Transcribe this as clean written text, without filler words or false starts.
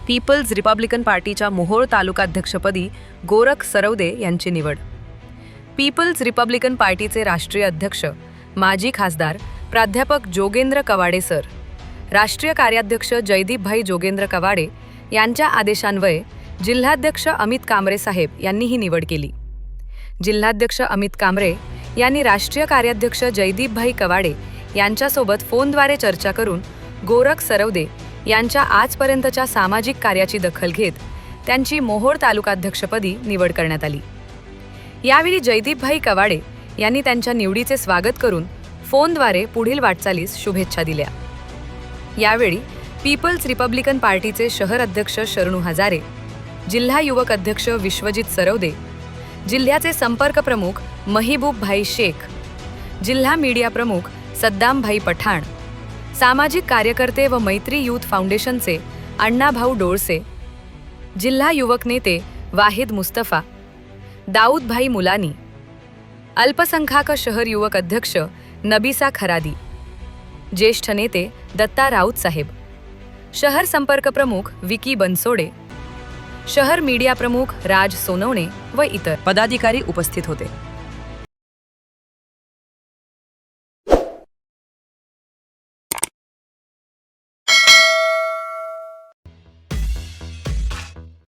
People's Republican पार्टीच्या मोहोळ तालुकाध्यक्षपदी गोरख सरवदे यांची निवड. पीपल्स रिपब्लिकन पार्टीचे राष्ट्रीय अध्यक्ष माजी खासदार प्राध्यापक जोगेंद्र कवाडे सर, राष्ट्रीय कार्याध्यक्ष जयदीपभाई जोगेंद्र कवाडे यांच्या आदेशान्वये जिल्हाध्यक्ष अमित कांबरे साहेब यांनी ही निवड केली. जिल्हाध्यक्ष अमित कांबरे यांनी राष्ट्रीय कार्याध्यक्ष जयदीपभाई कवाडे यांच्यासोबत फोनद्वारे चर्चा करून गोरख सरवदे यांच्या आजपर्यंतच्या सामाजिक कार्याची दखल घेत त्यांची मोहोळ तालुकाध्यक्षपदी निवड करण्यात आली. यावेळी जयदीपभाई कवाडे यांनी त्यांच्या निवडीचे स्वागत करून फोनद्वारे पुढील वाटचालीस शुभेच्छा दिल्या. यावेळी पीपल्स रिपब्लिकन पार्टीचे शहर अध्यक्ष शरणू हजारे, जिल्हा युवक अध्यक्ष विश्वजित सरवदे, जिल्ह्याचे संपर्क प्रमुख महिबूब भाई शेख, जिल्हा मीडिया प्रमुख सद्दामभाई पठाण, सामाजिक कार्यकर्ते व मैत्री यूथ फाउंडेशनचे अण्णाभाऊ डोळसे, जिल्हा युवक नेते वाहिद मुस्तफा, दाऊदभाई मुलानी, अल्पसंख्याक शहर युवक अध्यक्ष नबीसा खरादी, ज्येष्ठ नेते दत्ता राऊत साहेब, शहर संपर्क प्रमुख विकी बनसोडे, शहर मीडिया प्रमुख राज सोनवणे व इतर पदाधिकारी उपस्थित होते.